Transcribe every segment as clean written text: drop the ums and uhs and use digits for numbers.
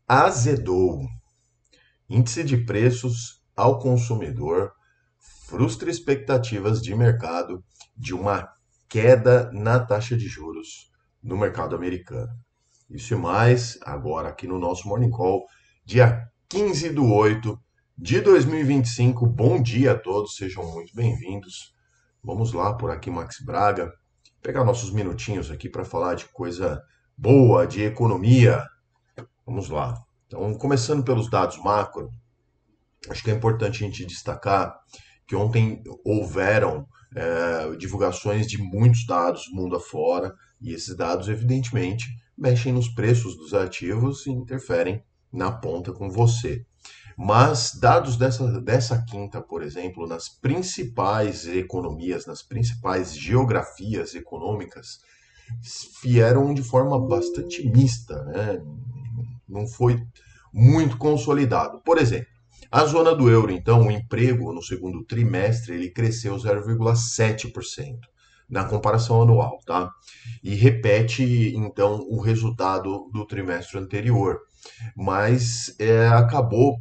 Azedou. Índice de preços ao consumidor frustra expectativas de mercado de uma queda na taxa de juros no mercado americano. Isso e mais agora aqui no nosso Morning Call, dia 15/8 de 2025. Bom dia a todos, sejam muito bem-vindos. Vamos lá, por aqui Max Braga, pegar nossos minutinhos aqui para falar de coisa boa, de economia. Vamos lá. Então, começando pelos dados macro, acho que é importante a gente destacar que ontem houveram divulgações de muitos dados mundo afora, e esses dados, evidentemente, mexem nos preços dos ativos e interferem na ponta com você. Mas dados dessa quinta, por exemplo, nas principais economias, nas principais geografias econômicas, vieram de forma bastante mista, né? Não foi muito consolidado. Por exemplo, a zona do euro, então, o emprego no segundo trimestre ele cresceu 0,7% na comparação anual, tá? E repete então o resultado do trimestre anterior, mas acabou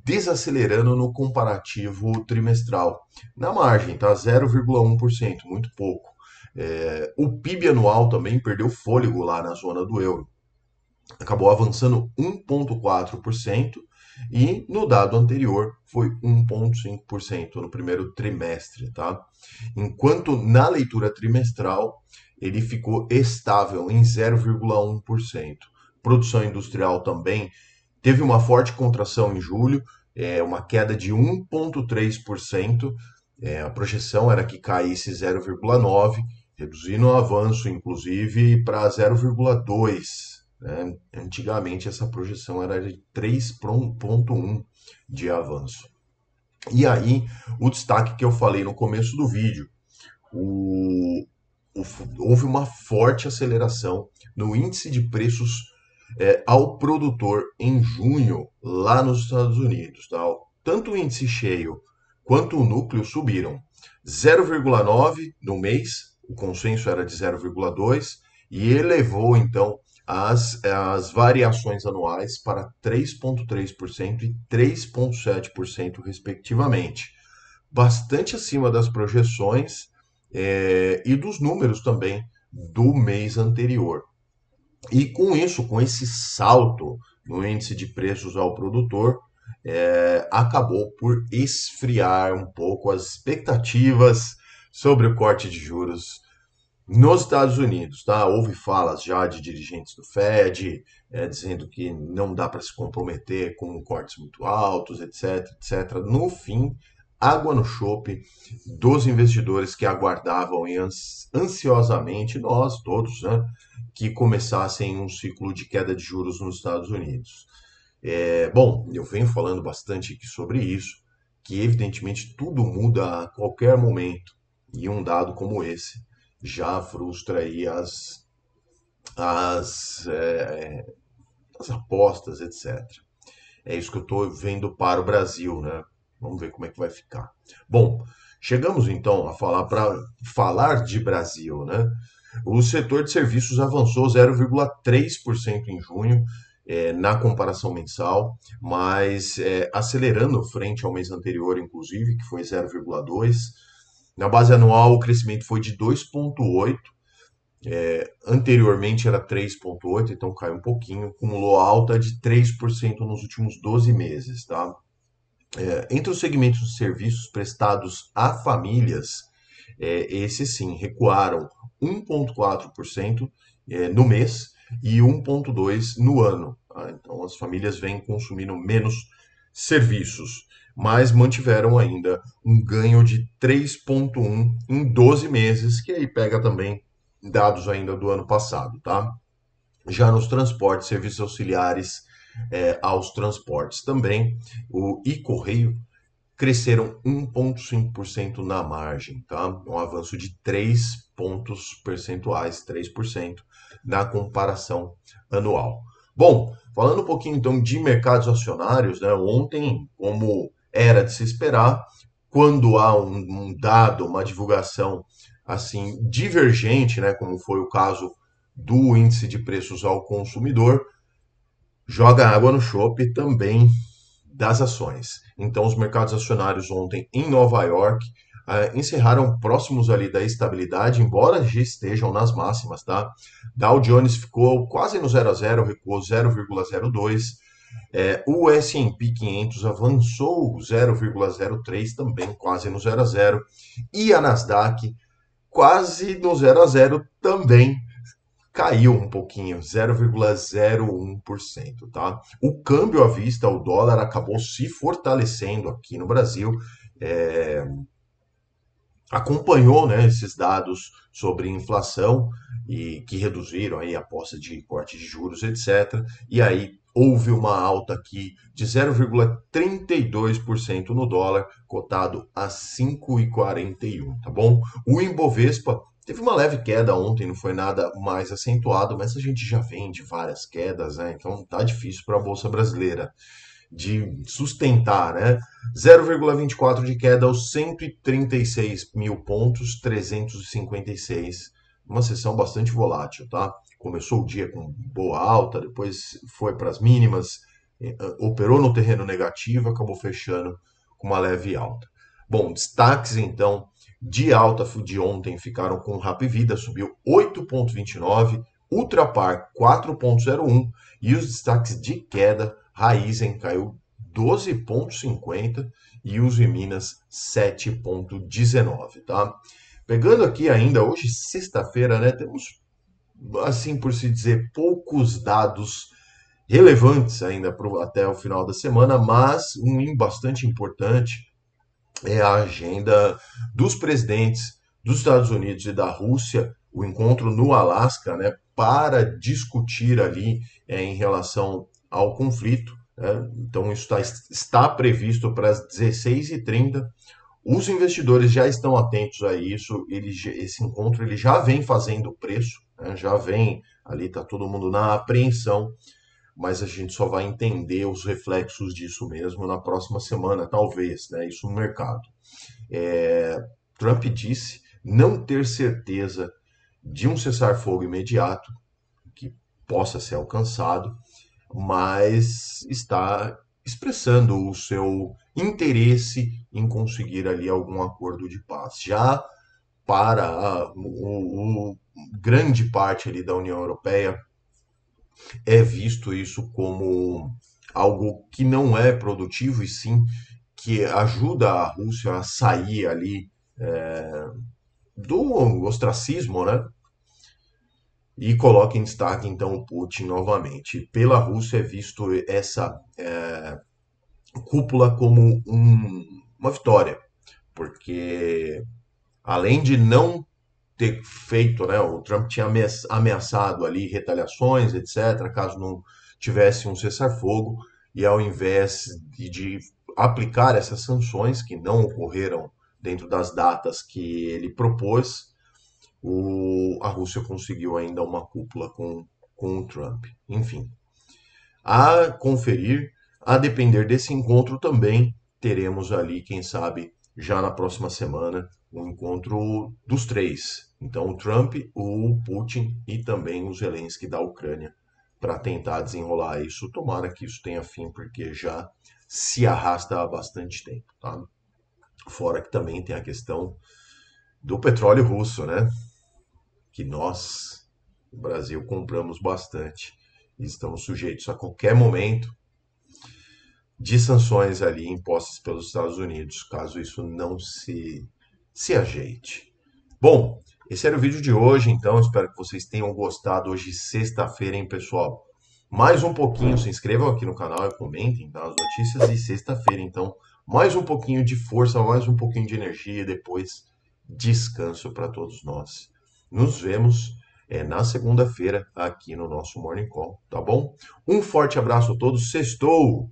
desacelerando no comparativo trimestral. Na margem, tá? 0,1%, muito pouco. O PIB anual também perdeu fôlego lá na zona do euro, acabou avançando 1,4% e no dado anterior foi 1,5% no primeiro trimestre, tá? Enquanto na leitura trimestral ele ficou estável em 0,1%. Produção industrial também teve uma forte contração em julho, uma queda de 1,3%. A projeção era que caísse 0,9%, reduzindo o avanço, inclusive, para 0,2%. Né? Antigamente, essa projeção era de 3,1 de avanço. E aí, o destaque que eu falei no começo do vídeo, o, houve uma forte aceleração no índice de preços ao produtor em junho lá nos Estados Unidos. Tá? Tanto o índice cheio quanto o núcleo subiram 0,9 no mês, o consenso era de 0,2 e elevou então as variações anuais para 3,3% e 3,7%, respectivamente. Bastante acima das projeções e dos números também do mês anterior. E com isso, com esse salto no índice de preços ao produtor, acabou por esfriar um pouco as expectativas sobre o corte de juros nos Estados Unidos, tá? Houve falas já de dirigentes do Fed, dizendo que não dá para se comprometer com cortes muito altos, etc, etc. No fim, água no chope dos investidores que aguardavam ansiosamente, nós todos, né, que começassem um ciclo de queda de juros nos Estados Unidos. Bom, eu venho falando bastante aqui sobre isso, que evidentemente tudo muda a qualquer momento, e um dado como esse já frustra aí as, é, as apostas, etc. É isso que eu estou vendo para o Brasil, né? Vamos ver como é que vai ficar. Bom, chegamos então a falar de Brasil, né? O setor de serviços avançou 0,3% em junho, na comparação mensal, mas acelerando frente ao mês anterior, inclusive, que foi 0,2%. Na base anual, o crescimento foi de 2,8%. Anteriormente era 3,8%, então caiu um pouquinho, acumulou alta de 3% nos últimos 12 meses, tá? Entre os segmentos de serviços prestados a famílias, esses sim recuaram 1,4% no mês e 1,2% no ano. Tá? Então as famílias vêm consumindo menos serviços, mas mantiveram ainda um ganho de 3,1% em 12 meses, que aí pega também dados ainda do ano passado, tá? Já nos transportes, serviços auxiliares aos transportes também, o e-correio cresceram 1,5% na margem, tá? Um avanço de 3 pontos percentuais, 3% na comparação anual. Bom, falando um pouquinho então de mercados acionários, né? Ontem, como era de se esperar, quando há um dado, uma divulgação assim divergente, né, como foi o caso do índice de preços ao consumidor, joga água no chope também das ações. Então, os mercados acionários ontem em Nova York encerraram próximos ali da estabilidade, embora já estejam nas máximas, tá? Dow Jones ficou quase no 0 a 0, recuou 0,02. O S&P 500 avançou 0,03, também quase no 0 a 0. E a Nasdaq quase no 0 a 0 também, caiu um pouquinho, 0,01%, tá? O câmbio à vista, o dólar, acabou se fortalecendo aqui no Brasil, é, acompanhou, né, esses dados sobre inflação e que reduziram aí a aposta de corte de juros, etc. E aí houve uma alta aqui de 0,32% no dólar, cotado a 5,41, tá bom? O Ibovespa teve uma leve queda ontem, não foi nada mais acentuado, mas a gente já vem de várias quedas, né? Então tá difícil para a bolsa brasileira de sustentar, né? 0,24 de queda aos 136 mil pontos, 356. Uma sessão bastante volátil, tá? Começou o dia com boa alta, depois foi para as mínimas, operou no terreno negativo, acabou fechando com uma leve alta. Bom, destaques então de alta de ontem ficaram com Hapvida, subiu 8,29, Ultrapar 4,01 e os destaques de queda, Raizen caiu 12,50 e Uzi Minas 7,19, tá? Pegando aqui ainda, hoje sexta-feira, né, temos, assim por se dizer, poucos dados relevantes ainda até o final da semana, mas um bastante importante é a agenda dos presidentes dos Estados Unidos e da Rússia, o encontro no Alasca, né, para discutir ali em relação ao conflito. Né? Então, isso está previsto para as 16h30. Os investidores já estão atentos a isso. Esse encontro ele já vem fazendo preço, né? Já vem ali, está todo mundo na apreensão, mas a gente só vai entender os reflexos disso mesmo na próxima semana, talvez, né? Isso no mercado. Trump disse não ter certeza de um cessar-fogo imediato que possa ser alcançado, mas está expressando o seu interesse em conseguir ali algum acordo de paz. Já para grande parte ali da União Europeia é visto isso como algo que não é produtivo e sim que ajuda a Rússia a sair ali do ostracismo, né? E coloca em destaque então o Putin novamente. Pela Rússia é visto essa cúpula como uma vitória, porque além de não ter feito, né, o Trump tinha ameaçado ali retaliações, etc., caso não tivesse um cessar-fogo, e ao invés de aplicar essas sanções, que não ocorreram dentro das datas que ele propôs, a Rússia conseguiu ainda uma cúpula com o Trump. Enfim, a conferir, a depender desse encontro também, teremos ali, quem sabe, já na próxima semana, um encontro dos três. Então, o Trump, o Putin e também o Zelensky da Ucrânia, para tentar desenrolar isso. Tomara que isso tenha fim, porque já se arrasta há bastante tempo, tá? Fora que também tem a questão do petróleo russo, né? Que nós, no Brasil, compramos bastante e estamos sujeitos a qualquer momento de sanções ali impostas pelos Estados Unidos, caso isso não se ajeite. Bom, esse era o vídeo de hoje, então espero que vocês tenham gostado. Hoje, sexta-feira, hein, pessoal? Mais um pouquinho, se inscrevam aqui no canal e comentem, tá, as notícias de sexta-feira, então, mais um pouquinho de força, mais um pouquinho de energia e depois descanso para todos nós. Nos vemos na segunda-feira aqui no nosso Morning Call, tá bom? Um forte abraço a todos, sextou!